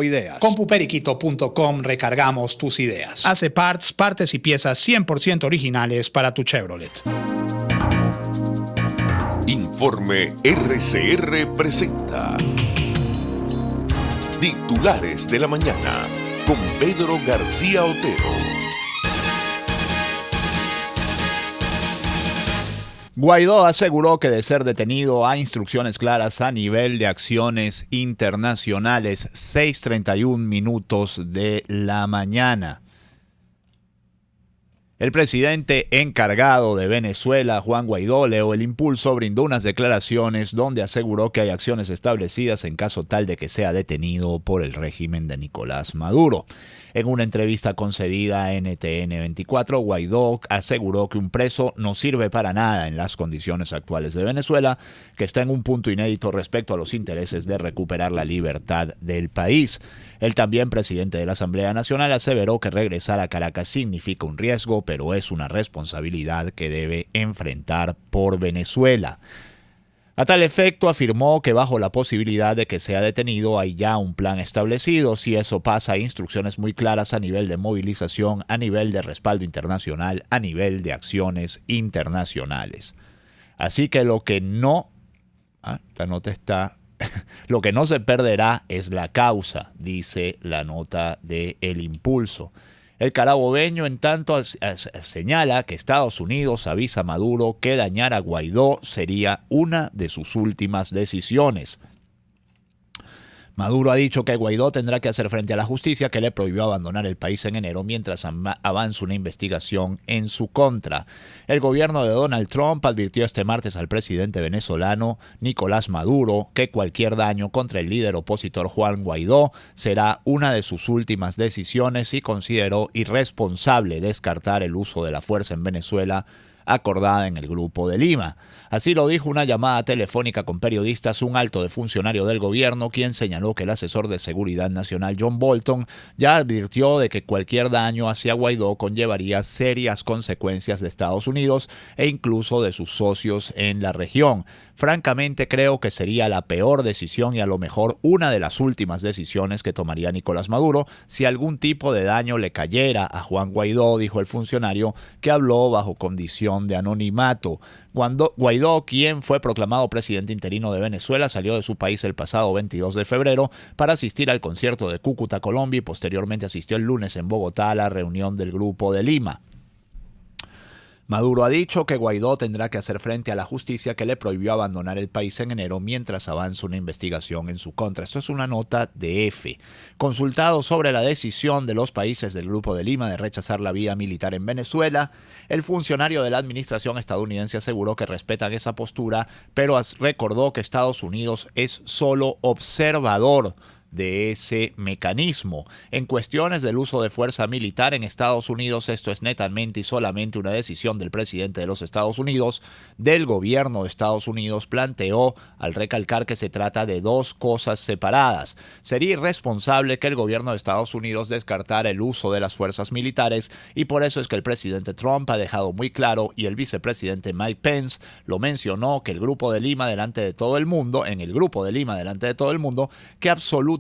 Ideas. Con puperiquito.com recargamos tus ideas. Hace partes y piezas 100% originales para tu Chevrolet. Informe RCR presenta Titulares de la Mañana con Pedro García Otero. Guaidó aseguró que de ser detenido hay instrucciones claras a nivel de acciones internacionales. 6:31 minutos de la mañana. El presidente encargado de Venezuela, Juan Guaidó, Leo El Impulso, brindó unas declaraciones donde aseguró que hay acciones establecidas en caso tal de que sea detenido por el régimen de Nicolás Maduro. En una entrevista concedida a NTN 24, Guaidó aseguró que un preso no sirve para nada en las condiciones actuales de Venezuela, que está en un punto inédito respecto a los intereses de recuperar la libertad del país. El también presidente de la Asamblea Nacional aseveró que regresar a Caracas significa un riesgo, pero es una responsabilidad que debe enfrentar por Venezuela. A tal efecto, afirmó que bajo la posibilidad de que sea detenido hay ya un plan establecido. Si eso pasa, hay instrucciones muy claras a nivel de movilización, a nivel de respaldo internacional, a nivel de acciones internacionales. Así que lo que no se perderá es la causa, dice la nota de El Impulso. El carabobeño, en tanto, señala que Estados Unidos avisa a Maduro que dañar a Guaidó sería una de sus últimas decisiones. Maduro ha dicho que Guaidó tendrá que hacer frente a la justicia que le prohibió abandonar el país en enero mientras avanza una investigación en su contra. El gobierno de Donald Trump advirtió este martes al presidente venezolano Nicolás Maduro que cualquier daño contra el líder opositor Juan Guaidó será una de sus últimas decisiones y consideró irresponsable descartar el uso de la fuerza en Venezuela acordada en el Grupo de Lima. Así lo dijo una llamada telefónica con periodistas un alto de funcionario del gobierno, quien señaló que el asesor de Seguridad Nacional John Bolton ya advirtió de que cualquier daño hacia Guaidó conllevaría serias consecuencias de Estados Unidos e incluso de sus socios en la región. Francamente creo que sería la peor decisión y a lo mejor una de las últimas decisiones que tomaría Nicolás Maduro si algún tipo de daño le cayera a Juan Guaidó, dijo el funcionario, que habló bajo condición de anonimato. Cuando Guaidó, quien fue proclamado presidente interino de Venezuela, salió de su país el pasado 22 de febrero para asistir al concierto de Cúcuta, Colombia, y posteriormente asistió el lunes en Bogotá a la reunión del Grupo de Lima. Maduro ha dicho que Guaidó tendrá que hacer frente a la justicia que le prohibió abandonar el país en enero mientras avanza una investigación en su contra. Esto es una nota de EFE. Consultado sobre la decisión de los países del Grupo de Lima de rechazar la vía militar en Venezuela, el funcionario de la administración estadounidense aseguró que respetan esa postura, pero recordó que Estados Unidos es solo observador de ese mecanismo. En cuestiones del uso de fuerza militar en Estados Unidos, esto es netamente y solamente una decisión del presidente de los Estados Unidos. Del gobierno de Estados Unidos planteó al recalcar que se trata de dos cosas separadas. Sería irresponsable que el gobierno de Estados Unidos descartara el uso de las fuerzas militares y por eso es que el presidente Trump ha dejado muy claro y el vicepresidente Mike Pence lo mencionó que en el Grupo de Lima delante de todo el mundo, que absolutamente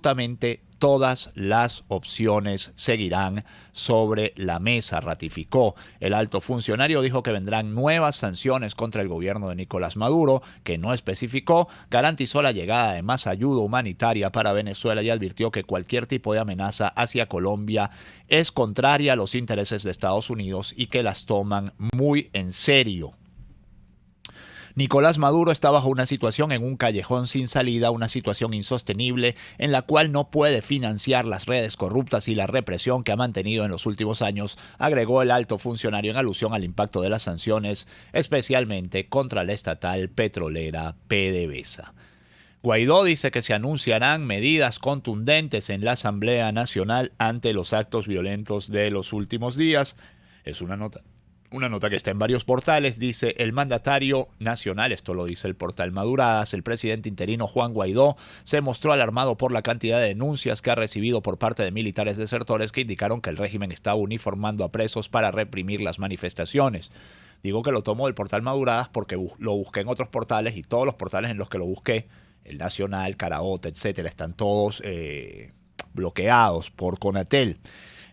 todas las opciones seguirán sobre la mesa, ratificó. El alto funcionario dijo que vendrán nuevas sanciones contra el gobierno de Nicolás Maduro, que no especificó, garantizó la llegada de más ayuda humanitaria para Venezuela y advirtió que cualquier tipo de amenaza hacia Colombia es contraria a los intereses de Estados Unidos y que las toman muy en serio. Nicolás Maduro está bajo una situación en un callejón sin salida, una situación insostenible en la cual no puede financiar las redes corruptas y la represión que ha mantenido en los últimos años, agregó el alto funcionario en alusión al impacto de las sanciones, especialmente contra la estatal petrolera PDVSA. Guaidó dice que se anunciarán medidas contundentes en la Asamblea Nacional ante los actos violentos de los últimos días. Es una nota que está en varios portales. Dice el mandatario nacional, esto lo dice el portal Maduradas, el presidente interino Juan Guaidó se mostró alarmado por la cantidad de denuncias que ha recibido por parte de militares desertores que indicaron que el régimen estaba uniformando a presos para reprimir las manifestaciones. Digo que lo tomo del portal Maduradas porque lo busqué en otros portales y todos los portales en los que lo busqué, el Nacional, Carabote, etcétera, están todos bloqueados por Conatel.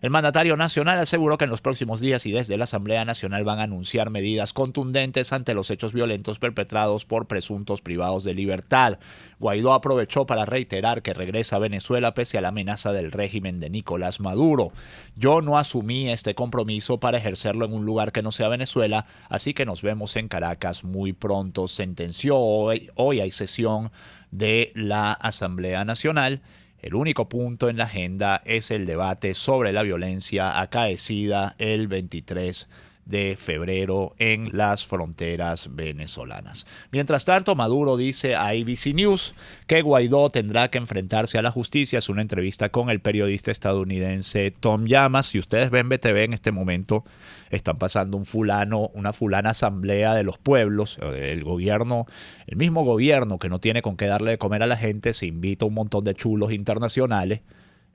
El mandatario nacional aseguró que en los próximos días y desde la Asamblea Nacional van a anunciar medidas contundentes ante los hechos violentos perpetrados por presuntos privados de libertad. Guaidó aprovechó para reiterar que regresa a Venezuela pese a la amenaza del régimen de Nicolás Maduro. Yo no asumí este compromiso para ejercerlo en un lugar que no sea Venezuela, así que nos vemos en Caracas muy pronto, sentenció. Hoy hay sesión de la Asamblea Nacional. El único punto en la agenda es el debate sobre la violencia acaecida el 23 de febrero en las fronteras venezolanas. Mientras tanto, Maduro dice a ABC News que Guaidó tendrá que enfrentarse a la justicia. Es una entrevista con el periodista estadounidense Tom Llamas. Si ustedes ven BTV en este momento, están pasando una fulana asamblea de los pueblos. El gobierno, el mismo gobierno que no tiene con qué darle de comer a la gente, se invita a un montón de chulos internacionales.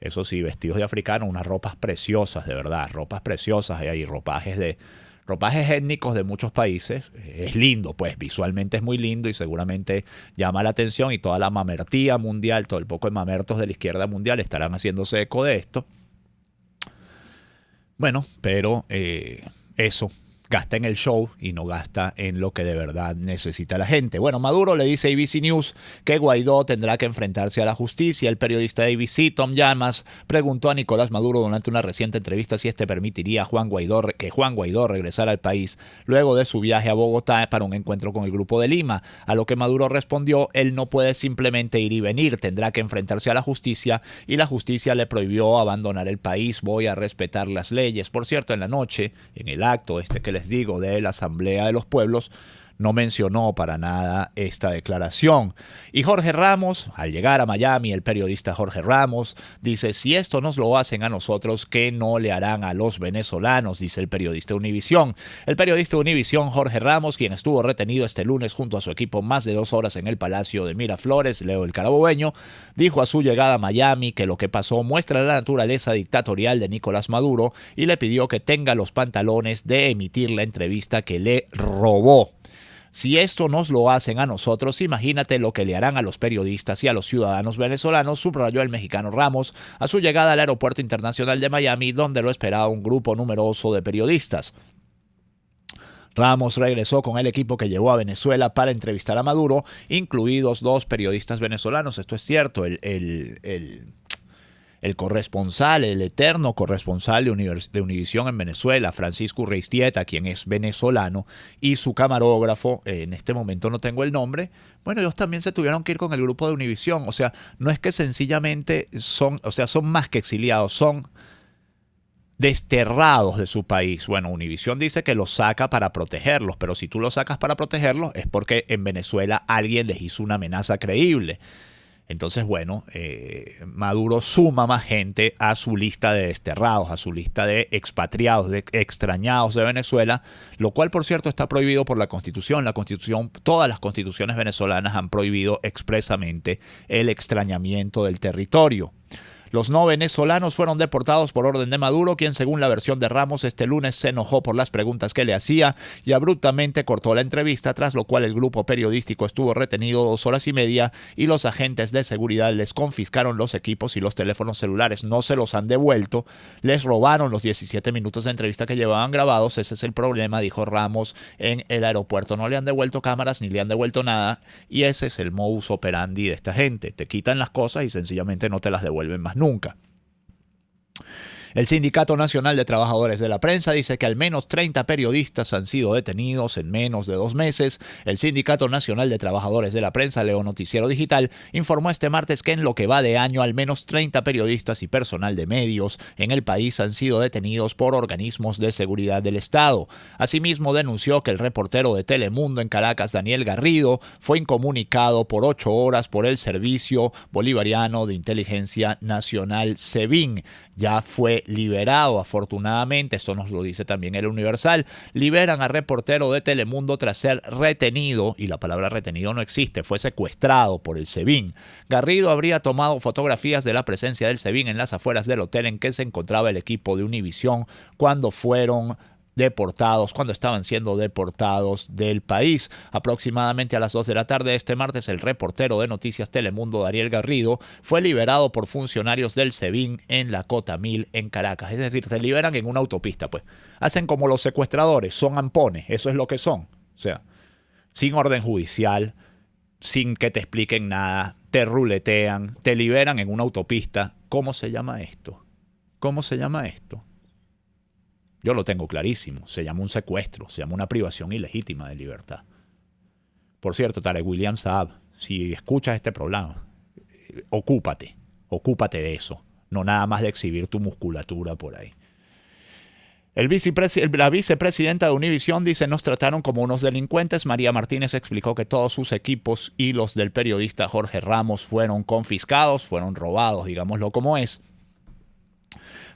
Eso sí, vestidos de africano, unas ropas preciosas, de verdad, ropas preciosas. Hay ropajes étnicos de muchos países. Es lindo, pues visualmente es muy lindo y seguramente llama la atención, y toda la mamertía mundial, todo el poco de mamertos de la izquierda mundial estarán haciéndose eco de esto. Bueno, pero eso gasta en el show y no gasta en lo que de verdad necesita la gente. Bueno, Maduro le dice a ABC News que Guaidó tendrá que enfrentarse a la justicia. El periodista de ABC, Tom Llamas, preguntó a Nicolás Maduro durante una reciente entrevista si este permitiría que Juan Guaidó regresara al país luego de su viaje a Bogotá para un encuentro con el Grupo de Lima. A lo que Maduro respondió: él no puede simplemente ir y venir, tendrá que enfrentarse a la justicia y la justicia le prohibió abandonar el país. Voy a respetar las leyes. Por cierto, en la noche, en el acto que les digo de la Asamblea de los Pueblos, no mencionó para nada esta declaración. Y Jorge Ramos, al llegar a Miami, el periodista Jorge Ramos dice: si esto nos lo hacen a nosotros, ¿qué no le harán a los venezolanos?, dice el periodista de Univisión. El periodista de Univisión, Jorge Ramos, quien estuvo retenido este lunes junto a su equipo más de 2 horas en el Palacio de Miraflores, Leo el Carabobeño, dijo a su llegada a Miami que lo que pasó muestra la naturaleza dictatorial de Nicolás Maduro y le pidió que tenga los pantalones de emitir la entrevista que le robó. Si esto nos lo hacen a nosotros, imagínate lo que le harán a los periodistas y a los ciudadanos venezolanos, subrayó el mexicano Ramos a su llegada al Aeropuerto Internacional de Miami, donde lo esperaba un grupo numeroso de periodistas. Ramos regresó con el equipo que llevó a Venezuela para entrevistar a Maduro, incluidos 2 periodistas venezolanos. Esto es cierto, el corresponsal, el eterno corresponsal de Univisión en Venezuela, Francisco Urreistieta, quien es venezolano, y su camarógrafo, en este momento no tengo el nombre, bueno, ellos también se tuvieron que ir con el grupo de Univisión. O sea, no es que sencillamente son más que exiliados, son desterrados de su país. Bueno, Univisión dice que los saca para protegerlos, pero si tú los sacas para protegerlos es porque en Venezuela alguien les hizo una amenaza creíble. Entonces, bueno, Maduro suma más gente a su lista de desterrados, a su lista de expatriados, de extrañados de Venezuela, lo cual, por cierto, está prohibido por la Constitución. Todas las constituciones venezolanas han prohibido expresamente el extrañamiento del territorio. Los no venezolanos fueron deportados por orden de Maduro, quien, según la versión de Ramos, este lunes se enojó por las preguntas que le hacía y abruptamente cortó la entrevista, tras lo cual el grupo periodístico estuvo retenido 2 horas y media y los agentes de seguridad les confiscaron los equipos y los teléfonos celulares. No se los han devuelto, les robaron los 17 minutos de entrevista que llevaban grabados. Ese es el problema, dijo Ramos en el aeropuerto. No le han devuelto cámaras ni le han devuelto nada, y ese es el modus operandi de esta gente. Te quitan las cosas y sencillamente no te las devuelven más nunca. El Sindicato Nacional de Trabajadores de la Prensa dice que al menos 30 periodistas han sido detenidos en menos de 2 meses. El Sindicato Nacional de Trabajadores de la Prensa, Leo Noticiero Digital, informó este martes que en lo que va de año al menos 30 periodistas y personal de medios en el país han sido detenidos por organismos de seguridad del Estado. Asimismo, denunció que el reportero de Telemundo en Caracas, Daniel Garrido, fue incomunicado por 8 horas por el Servicio Bolivariano de Inteligencia Nacional, SEBIN. Ya fue liberado, afortunadamente. Esto nos lo dice también el Universal. Liberan a reportero de Telemundo tras ser retenido, y la palabra retenido no existe, fue secuestrado por el SEBIN. Garrido habría tomado fotografías de la presencia del SEBIN en las afueras del hotel en que se encontraba el equipo de Univisión cuando fueron cuando estaban siendo deportados del país. Aproximadamente a las 2 de la tarde de este martes, el reportero de Noticias Telemundo, Dariel Garrido, fue liberado por funcionarios del SEBIN en la Cota 1000 en Caracas. Es decir, se liberan en una autopista, pues. Hacen como los secuestradores, son ampones, eso es lo que son. O sea, sin orden judicial, sin que te expliquen nada, te ruletean, te liberan en una autopista. ¿Cómo se llama esto? ¿Cómo se llama esto? Yo lo tengo clarísimo. Se llama un secuestro, se llama una privación ilegítima de libertad. Por cierto, Tarek William Saab, si escuchas este programa, ocúpate de eso. No nada más de exhibir tu musculatura por ahí. La vicepresidenta de Univisión dice: nos trataron como unos delincuentes. María Martínez explicó que todos sus equipos y los del periodista Jorge Ramos fueron confiscados, fueron robados, digámoslo como es.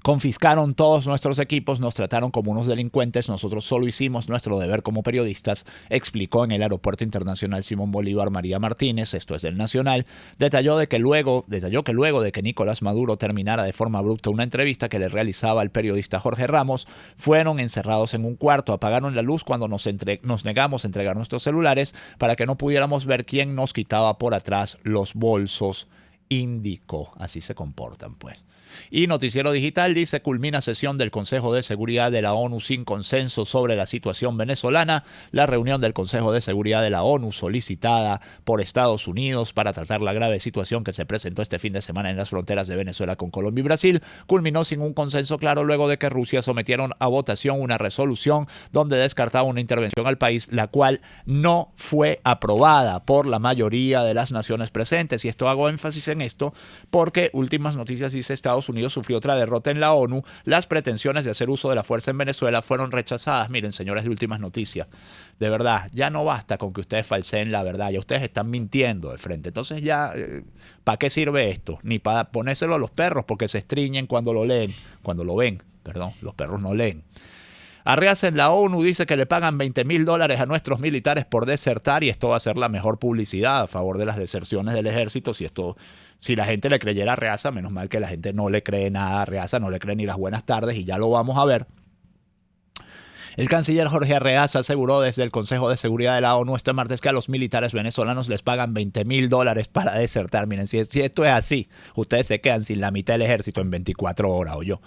Confiscaron todos nuestros equipos, nos trataron como unos delincuentes, nosotros solo hicimos nuestro deber como periodistas, explicó en el Aeropuerto Internacional Simón Bolívar María Martínez, esto es del Nacional. Detalló que luego de que Nicolás Maduro terminara de forma abrupta una entrevista que le realizaba al periodista Jorge Ramos, fueron encerrados en un cuarto, apagaron la luz cuando nos negamos a entregar nuestros celulares para que no pudiéramos ver quién nos quitaba por atrás los bolsos, indicó. Así se comportan, pues. Y Noticiero Digital dice: culmina sesión del Consejo de Seguridad de la ONU sin consenso sobre la situación venezolana. La reunión del Consejo de Seguridad de la ONU, solicitada por Estados Unidos para tratar la grave situación que se presentó este fin de semana en las fronteras de Venezuela con Colombia y Brasil, culminó sin un consenso claro luego de que Rusia sometieron a votación una resolución donde descartaba una intervención al país, la cual no fue aprobada por la mayoría de las naciones presentes. Y esto hago énfasis en esto porque Últimas Noticias dice: Estados Unidos sufrió otra derrota en la ONU. Las pretensiones de hacer uso de la fuerza en Venezuela fueron rechazadas. Miren, señores de Últimas Noticias, de verdad, ya no basta con que ustedes falseen la verdad, ya ustedes están mintiendo de frente. Entonces ya, ¿para qué sirve esto? Ni para ponérselo a los perros, porque se estriñen cuando lo ven, los perros no leen. Arreaza en la ONU dice que le pagan $20,000 a nuestros militares por desertar, y esto va a ser la mejor publicidad a favor de las deserciones del ejército. Si la gente le creyera a Arreaza, menos mal que la gente no le cree nada a Arreaza, no le cree ni las buenas tardes, y ya lo vamos a ver. El canciller Jorge Arreaza aseguró desde el Consejo de Seguridad de la ONU este martes que a los militares venezolanos les pagan $20,000 para desertar. Miren, si esto es así, ustedes se quedan sin la mitad del ejército en 24 horas, ¿oyó?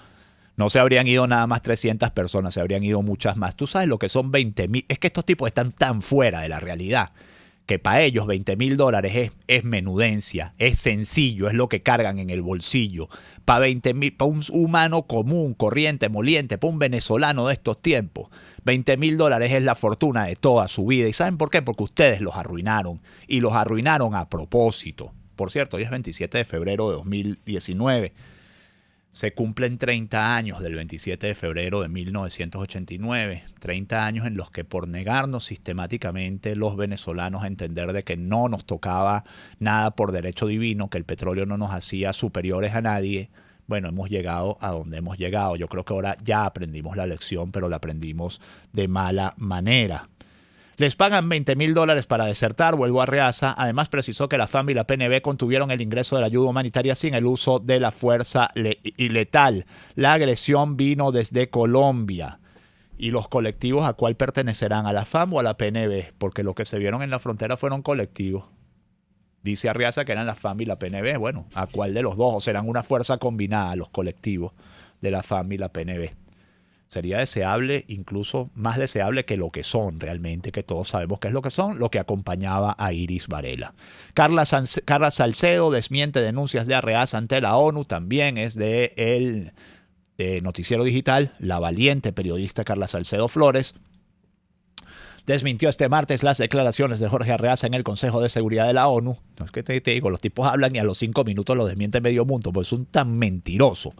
No se habrían ido nada más 300 personas, se habrían ido muchas más. Tú sabes lo que son 20,000. Es que estos tipos están tan fuera de la realidad que para ellos $20,000 es menudencia, es sencillo, es lo que cargan en el bolsillo. Para 20,000, para un humano común, corriente, moliente, para un venezolano de estos tiempos, $20,000 es la fortuna de toda su vida. ¿Y saben por qué? Porque ustedes los arruinaron, y los arruinaron a propósito. Por cierto, hoy es 27 de febrero de 2019. Se cumplen 30 años del 27 de febrero de 1989, 30 años en los que, por negarnos sistemáticamente los venezolanos a entender de que no nos tocaba nada por derecho divino, que el petróleo no nos hacía superiores a nadie, bueno, hemos llegado a donde hemos llegado. Yo creo que ahora ya aprendimos la lección, pero la aprendimos de mala manera. Les pagan $20,000 para desertar, vuelvo a Arreaza. Además, precisó que la FAM y la PNV contuvieron el ingreso de la ayuda humanitaria sin el uso de la fuerza letal. La agresión vino desde Colombia. ¿Y los colectivos a cuál pertenecerán? ¿A la FAM o a la PNV? Porque lo que se vieron en la frontera fueron colectivos. Dice Arreaza que eran la FAM y la PNV. Bueno, ¿a cuál de los dos? ¿O serán una fuerza combinada los colectivos de la FAM y la PNV? Sería deseable, incluso más deseable que lo que son realmente, que todos sabemos que es lo que son, lo que acompañaba a Iris Varela. Carla Salcedo desmiente denuncias de Arreaza ante la ONU, también es de el Noticiero Digital. La valiente periodista Carla Salcedo Flores desmintió este martes las declaraciones de Jorge Arreaza en el Consejo de Seguridad de la ONU. No es que te digo, los tipos hablan y a los 5 minutos lo desmiente medio mundo, pues son tan mentirosos.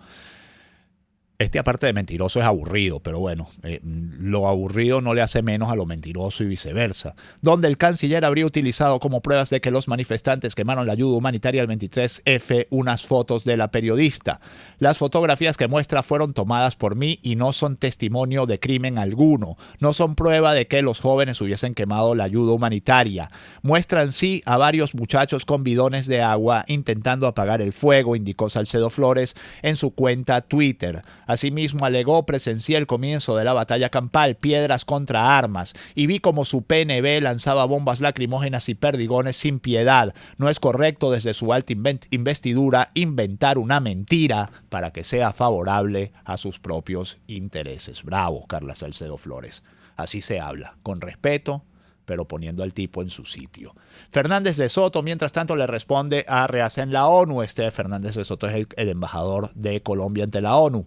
Aparte de mentiroso, es aburrido, pero bueno, lo aburrido no le hace menos a lo mentiroso y viceversa. Donde el canciller habría utilizado como pruebas de que los manifestantes quemaron la ayuda humanitaria el 23F unas fotos de la periodista. Las fotografías que muestra fueron tomadas por mí y no son testimonio de crimen alguno. No son prueba de que los jóvenes hubiesen quemado la ayuda humanitaria. Muestran sí a varios muchachos con bidones de agua intentando apagar el fuego, indicó Salcedo Flores en su cuenta Twitter. Asimismo, alegó: presencié el comienzo de la batalla campal, piedras contra armas, y vi como su PNV lanzaba bombas lacrimógenas y perdigones sin piedad. No es correcto desde su alta investidura inventar una mentira para que sea favorable a sus propios intereses. Bravo, Carla Salcedo Flores. Así se habla, con respeto, pero poniendo al tipo en su sitio. Fernández de Soto, mientras tanto, le responde a Reaza en la ONU. Fernández de Soto es el embajador de Colombia ante la ONU.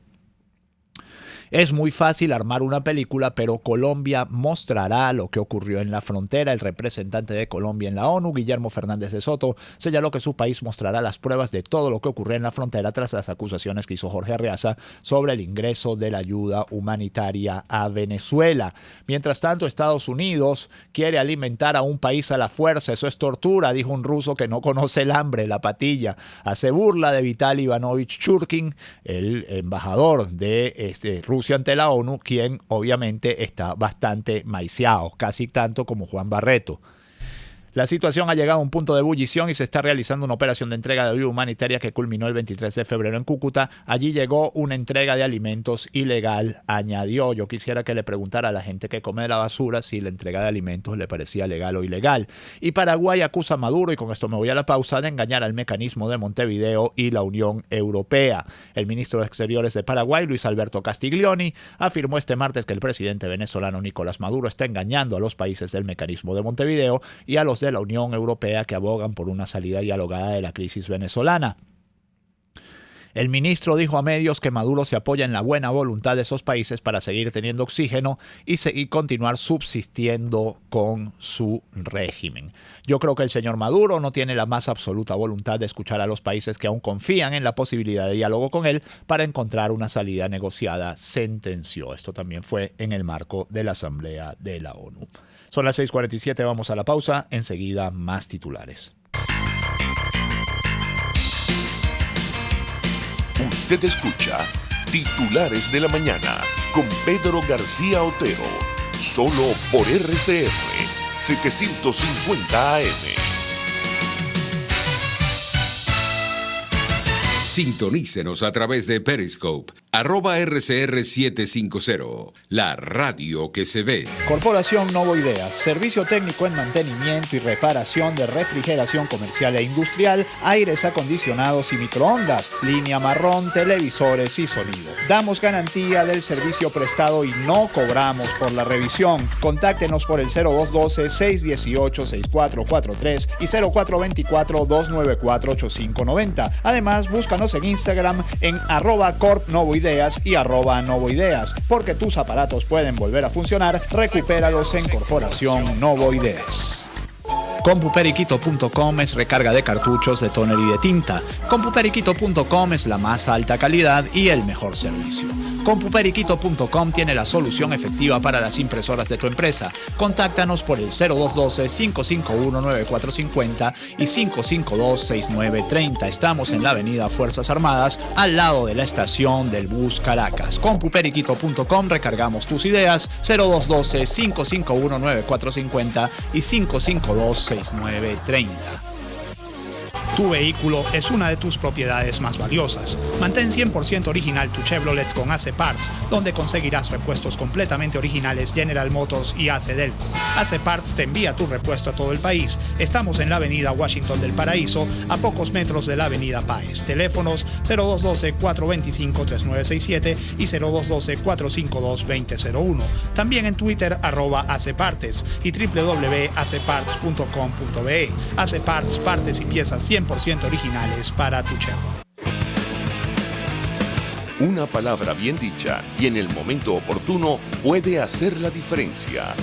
Es muy fácil armar una película, pero Colombia mostrará lo que ocurrió en la frontera. El representante de Colombia en la ONU, Guillermo Fernández de Soto, señaló que su país mostrará las pruebas de todo lo que ocurrió en la frontera tras las acusaciones que hizo Jorge Arreaza sobre el ingreso de la ayuda humanitaria a Venezuela. Mientras tanto, Estados Unidos quiere alimentar a un país a la fuerza. Eso es tortura, dijo un ruso que no conoce el hambre, la patilla. Hace burla de Vitaly Ivanovich Churkin, el embajador de Rusia ante la ONU, quien obviamente está bastante maiciado, casi tanto como Juan Barreto. La situación ha llegado a un punto de ebullición y se está realizando una operación de entrega de ayuda humanitaria que culminó el 23 de febrero en Cúcuta. Allí llegó una entrega de alimentos ilegal, añadió. Yo quisiera que le preguntara a la gente que come de la basura si la entrega de alimentos le parecía legal o ilegal. Y Paraguay acusa a Maduro, y con esto me voy a la pausa, de engañar al mecanismo de Montevideo y la Unión Europea. El ministro de Exteriores de Paraguay, Luis Alberto Castiglioni, afirmó este martes que el presidente venezolano Nicolás Maduro está engañando a los países del mecanismo de Montevideo y a los de la Unión Europea que abogan por una salida dialogada de la crisis venezolana. El ministro dijo a medios que Maduro se apoya en la buena voluntad de esos países para seguir teniendo oxígeno y continuar subsistiendo con su régimen. Yo creo que el señor Maduro no tiene la más absoluta voluntad de escuchar a los países que aún confían en la posibilidad de diálogo con él para encontrar una salida negociada, sentenció. Esto también fue en el marco de la Asamblea de la ONU. Son las 6:47, vamos a la pausa. Enseguida más titulares. Usted escucha Titulares de la Mañana con Pedro García Otero, solo por RCR 750 AM. Sintonícenos a través de Periscope, @RCR750, la radio que se ve. Corporación Novo Ideas, servicio técnico en mantenimiento y reparación de refrigeración comercial e industrial, aires acondicionados y microondas, línea marrón, televisores y sonido. Damos garantía del servicio prestado y no cobramos por la revisión. Contáctenos por el 0212-618-6443 y 0424-294-8590. Además, búscanos en Instagram en @corpnovoideas y @novoideas. Porque tus aparatos pueden volver a funcionar, recupéralos en Corporación Novo Ideas. Compuperiquito.com es recarga de cartuchos de tóner y de tinta. Compuperiquito.com es la más alta calidad y el mejor servicio. Compuperiquito.com tiene la solución efectiva para las impresoras de tu empresa. Contáctanos por el 0212-551-9450 y 552-6930. Estamos en la avenida Fuerzas Armadas, al lado de la estación del bus Caracas. Compuperiquito.com, recargamos tus ideas. 0212-551-9450 y 552-6930. Tu vehículo es una de tus propiedades más valiosas. Mantén 100% original tu Chevrolet con AC Parts, donde conseguirás repuestos completamente originales General Motors y AC Delco. AC Parts te envía tu repuesto a todo el país. Estamos en la avenida Washington del Paraíso, a pocos metros de la avenida Páez. Teléfonos 0212-425-3967 y 0212-452-2001. También en Twitter @ACPartes y www.acparts.com.be. AC Parts, partes y piezas 100% originales para tu Chevrolet. Una palabra bien dicha y en el momento oportuno puede hacer la diferencia.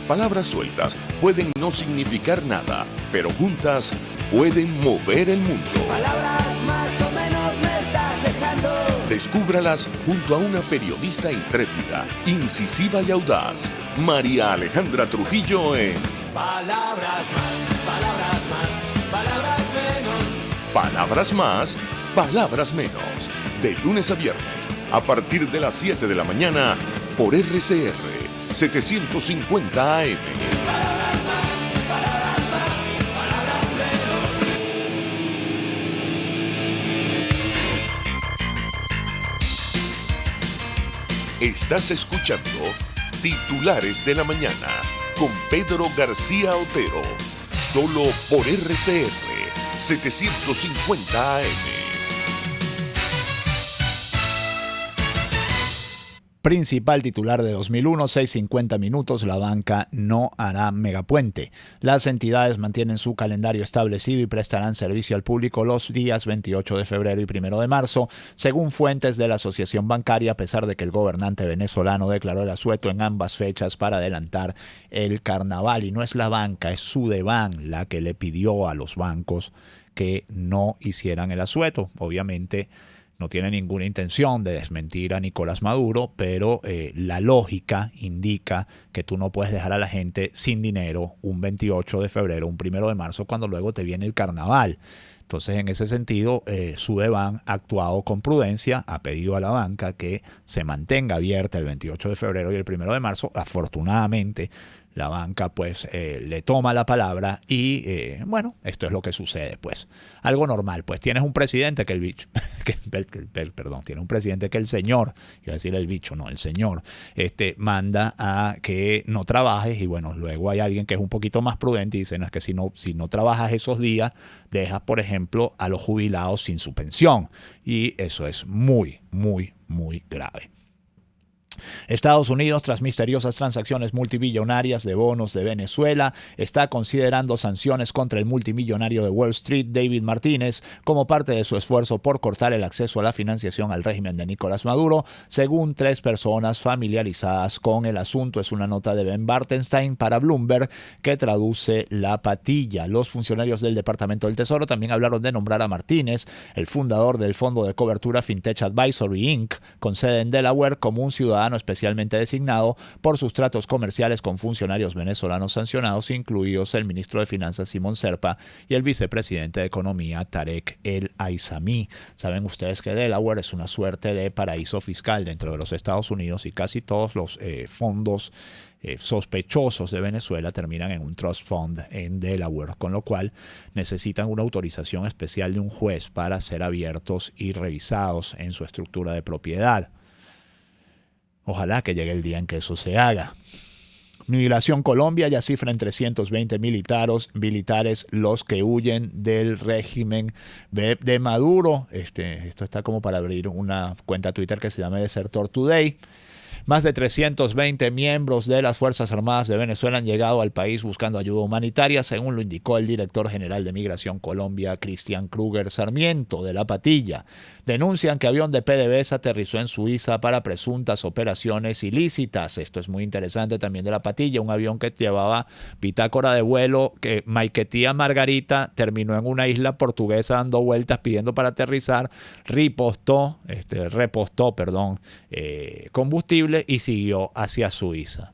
Palabras sueltas pueden no significar nada, pero juntas pueden mover el mundo. Palabras más o menos me estás dejando. Descúbralas junto a una periodista intrépida, incisiva y audaz, María Alejandra Trujillo en Palabras más, palabras más, palabras menos. Palabras más, palabras menos. De lunes a viernes, a partir de las 7 de la mañana, por RCR 750 AM. Palabras más, palabras más, palabras menos. Estás escuchando Titulares de la Mañana con Pedro García Otero. Solo por RCR 750 AM. Principal titular de 2001, 6:50 minutos, la banca no hará megapuente. Las entidades mantienen su calendario establecido y prestarán servicio al público los días 28 de febrero y 1 de marzo, según fuentes de la Asociación Bancaria, a pesar de que el gobernante venezolano declaró el asueto en ambas fechas para adelantar el carnaval. Y no es la banca, es Sudeban la que le pidió a los bancos que no hicieran el asueto. Obviamente no tiene ninguna intención de desmentir a Nicolás Maduro, pero la lógica indica que tú no puedes dejar a la gente sin dinero un 28 de febrero, un 1 de marzo, cuando luego te viene el carnaval. Entonces, en ese sentido, Sudeban ha actuado con prudencia, ha pedido a la banca que se mantenga abierta el 28 de febrero y el 1 de marzo. Afortunadamente, la banca pues le toma la palabra y bueno, esto es lo que sucede pues. Algo normal, pues tienes un presidente que el bicho, tiene un presidente que el señor, iba a decir el bicho, no, el señor, manda a que no trabajes y bueno, luego hay alguien que es un poquito más prudente y dice, no, es que si no trabajas esos días, dejas por ejemplo a los jubilados sin su pensión y eso es muy, muy, muy grave. Estados Unidos, tras misteriosas transacciones multimillonarias de bonos de Venezuela, está considerando sanciones contra el multimillonario de Wall Street, David Martínez, como parte de su esfuerzo por cortar el acceso a la financiación al régimen de Nicolás Maduro, según 3 personas familiarizadas con el asunto. Es una nota de Ben Bartenstein para Bloomberg que traduce La Patilla. Los funcionarios del Departamento del Tesoro también hablaron de nombrar a Martínez, el fundador del fondo de cobertura FinTech Advisory Inc., con sede en Delaware, como un ciudadano especialmente designado por sus tratos comerciales con funcionarios venezolanos sancionados, incluidos el ministro de Finanzas Simón Serpa y el vicepresidente de Economía Tarek El Aizami. Saben ustedes que Delaware es una suerte de paraíso fiscal dentro de los Estados Unidos y casi todos los fondos sospechosos de Venezuela terminan en un trust fund en Delaware, con lo cual necesitan una autorización especial de un juez para ser abiertos y revisados en su estructura de propiedad. Ojalá que llegue el día en que eso se haga. Migración Colombia ya cifra en 320 militares los que huyen del régimen de Maduro. Esto está como para abrir una cuenta Twitter que se llama Desertor Today. Más de 320 miembros de las Fuerzas Armadas de Venezuela han llegado al país buscando ayuda humanitaria, según lo indicó el director general de Migración Colombia, Cristian Kruger Sarmiento, de La Patilla. Denuncian que avión de PDVSA aterrizó en Suiza para presuntas operaciones ilícitas. Esto es muy interesante también de La Patilla, un avión que llevaba bitácora de vuelo, que Maiquetía Margarita terminó en una isla portuguesa dando vueltas pidiendo para aterrizar, repostó combustible y siguió hacia Suiza.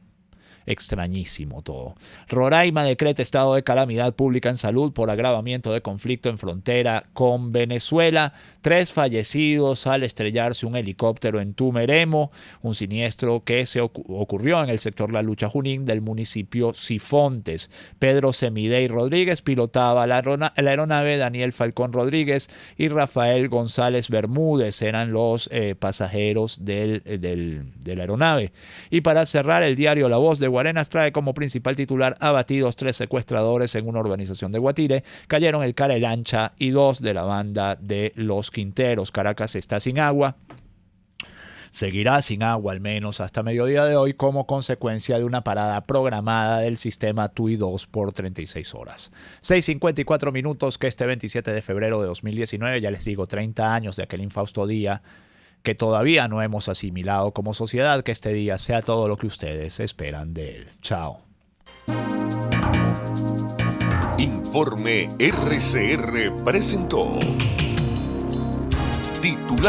Extrañísimo todo. Roraima decreta estado de calamidad pública en salud por agravamiento de conflicto en frontera con Venezuela. 3 fallecidos al estrellarse un helicóptero en Tumeremo, un siniestro que se ocurrió en el sector La Lucha Junín del municipio Sifontes. Pedro Semidey Rodríguez pilotaba la aeronave, Daniel Falcón Rodríguez y Rafael González Bermúdez eran los pasajeros de la aeronave. Y para cerrar, el diario La Voz de Guarenas trae como principal titular: abatidos 3 secuestradores en una urbanización de Guatire, cayeron el Cara y Lancha y 2 de la banda de Los Quinteros. Caracas está sin agua. Seguirá sin agua al menos hasta mediodía de hoy como consecuencia de una parada programada del sistema TUI 2 por 36 horas. 6:54 minutos que este 27 de febrero de 2019, ya les digo, 30 años de aquel infausto día que todavía no hemos asimilado como sociedad, que este día sea todo lo que ustedes esperan de él. Chao. Informe RCR presentó Titular.